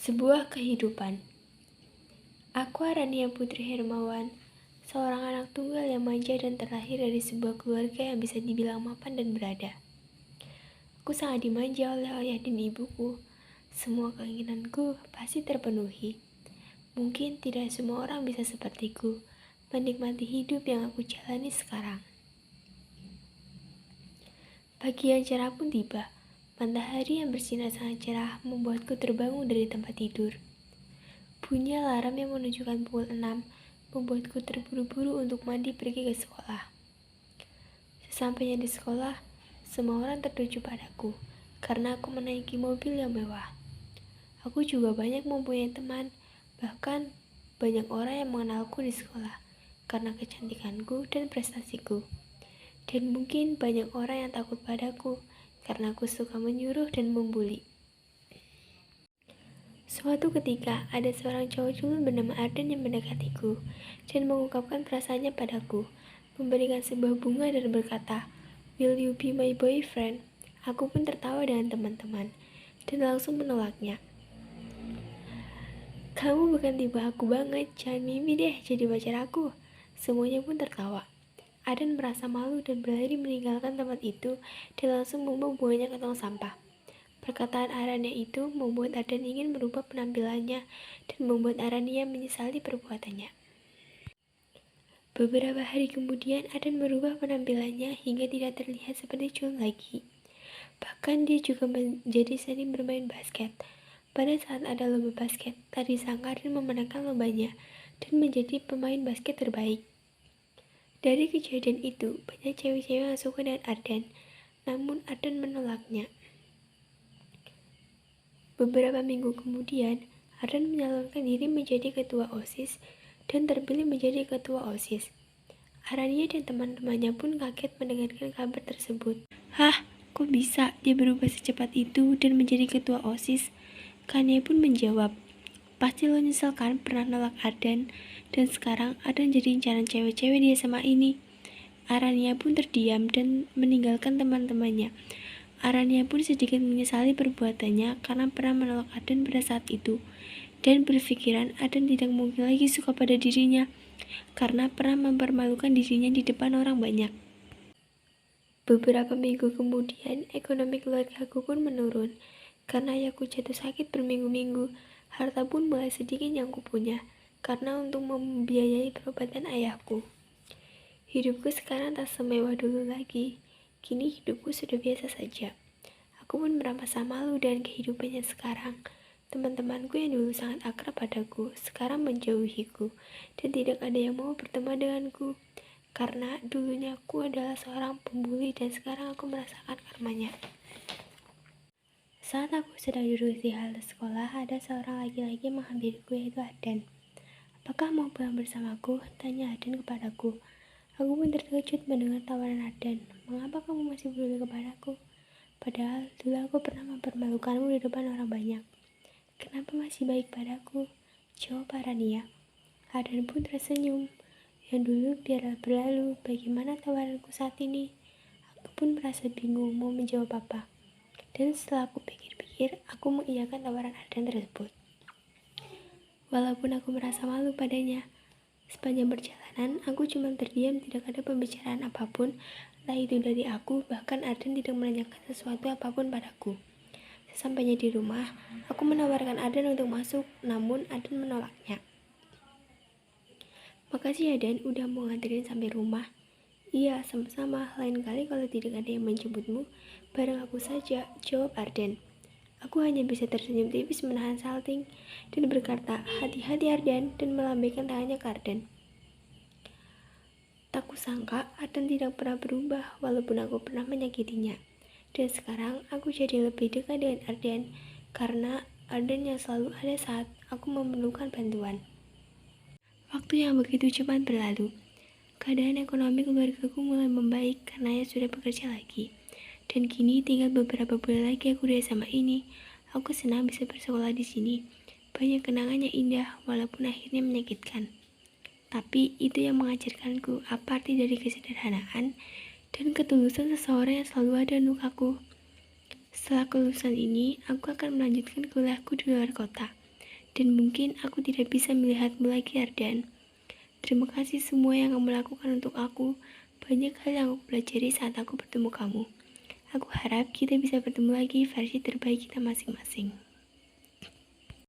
Sebuah kehidupan. Aku Arania Putri Hermawan, seorang anak tunggal yang manja dan terlahir dari sebuah keluarga yang bisa dibilang mapan dan berada. Aku sangat dimanja oleh ayah dan ibuku. Semua keinginanku pasti terpenuhi. Mungkin tidak semua orang bisa sepertiku, menikmati hidup yang aku jalani sekarang. Pagi yang cerah pun tiba. Matahari yang bersinar sangat cerah membuatku terbangun dari tempat tidur. Bunyi alarm yang menunjukkan pukul 6 membuatku terburu-buru untuk mandi pergi ke sekolah. Sesampainya di sekolah, semua orang tertuju padaku karena aku menaiki mobil yang mewah. Aku juga banyak mempunyai teman, bahkan banyak orang yang mengenalku di sekolah karena kecantikanku dan prestasiku. Dan mungkin banyak orang yang takut padaku karena aku suka menyuruh dan membuli. Suatu ketika, ada seorang cowok culun bernama Arden yang mendekatiku dan mengungkapkan perasaannya padaku, memberikan sebuah bunga dan berkata, "Will you be my boyfriend?" Aku pun tertawa dengan teman-teman dan langsung menolaknya. "Kamu bukan tipe aku banget, jangan mimpi deh jadi pacar aku." Semuanya pun tertawa. Arden merasa malu dan berlari meninggalkan tempat itu dan langsung membawa bunganya ke tong sampah. Perkataan Arania itu membuat Arden ingin merubah penampilannya dan membuat Arania menyesali perbuatannya. Beberapa hari kemudian, Arden merubah penampilannya hingga tidak terlihat seperti culun lagi. Bahkan dia juga menjadi sering bermain basket. Pada saat ada lomba basket, tak disangka Arden memenangkan lombanya dan menjadi pemain basket terbaik. Dari kejadian itu, banyak cewek-cewek yang suka dengan Arden, namun Arden menolaknya. Beberapa minggu kemudian, Arden menyalonkan diri menjadi ketua OSIS dan terpilih menjadi ketua OSIS. Arania dan teman-temannya pun kaget mendengarkan kabar tersebut. "Hah, kok bisa dia berubah secepat itu dan menjadi ketua OSIS?" Kania pun menjawab, "Pasti lo nyesel kan pernah nolak Arden, dan sekarang Arden jadi incaran cewek-cewek di SMA ini." Arania pun terdiam dan meninggalkan teman-temannya. Arania pun sedikit menyesali perbuatannya karena pernah menolak Arden pada saat itu, dan berpikiran Arden tidak mungkin lagi suka pada dirinya karena pernah mempermalukan dirinya di depan orang banyak. Beberapa minggu kemudian, ekonomi keluargaku pun menurun karena ayahku jatuh sakit berminggu-minggu. Harta pun mulai sedikit yang kupunya karena untuk membiayai perobatan ayahku. Hidupku sekarang tak semewah dulu lagi. Kini hidupku sudah biasa saja. Aku pun merasa malu dengan kehidupannya sekarang. Teman-temanku yang dulu sangat akrab padaku sekarang menjauhiku dan tidak ada yang mau berteman denganku. Karena dulunya aku adalah seorang pembuli dan sekarang aku merasakan karmanya. Saat aku sedang duduk di halte sekolah, ada seorang laki-laki menghampiriku yaitu Arden. "Apakah mau pulang bersamaku?" tanya Arden kepadaku. Aku pun terkejut mendengar tawaran Arden. "Mengapa kamu masih peduli kepadaku? Padahal dulu aku pernah mempermalukanmu di depan orang banyak. Kenapa masih baik padaku?" jawab Arania. Arden pun tersenyum. "Yang dulu biarlah berlalu, bagaimana tawaranku saat ini?" Aku pun merasa bingung mau menjawab apa. Dan setelah aku pikir-pikir, aku mengiyakan tawaran Arden tersebut. Walaupun aku merasa malu padanya. Sepanjang perjalanan, aku cuma terdiam, tidak ada pembicaraan apapun, entah itu dari aku, bahkan Arden tidak menanyakan sesuatu apapun padaku. Sesampainya di rumah, aku menawarkan Arden untuk masuk, namun Arden menolaknya. "Makasih ya Dan, udah mau nganterin sampai rumah." "Iya, sama-sama. Lain kali kalau tidak ada yang menjemputmu, bareng aku saja," jawab Arden. Aku hanya bisa tersenyum tipis menahan salting dan berkata, "Hati-hati Arden," dan melambaikan tangannya ke Arden. Tak kusangka Arden tidak pernah berubah walaupun aku pernah menyakitinya. Dan sekarang aku jadi lebih dekat dengan Arden karena Arden yang selalu ada saat aku memerlukan bantuan. Waktu yang begitu cepat berlalu. Keadaan ekonomi keluargaku mulai membaik karena ayah sudah bekerja lagi. Dan kini tinggal beberapa bulan lagi aku di SMA ini. Aku senang bisa bersekolah di sini. Banyak kenangan yang indah walaupun akhirnya menyakitkan. Tapi itu yang mengajarkanku apa arti dari kesederhanaan dan ketulusan seseorang yang selalu ada untuk aku. Setelah kelulusan ini, aku akan melanjutkan kuliahku di luar kota. Dan mungkin aku tidak bisa melihatmu lagi, Ardan. Terima kasih semua yang kamu lakukan untuk aku. Banyak hal yang aku pelajari saat aku bertemu kamu. Aku harap kita bisa bertemu lagi versi terbaik kita masing-masing.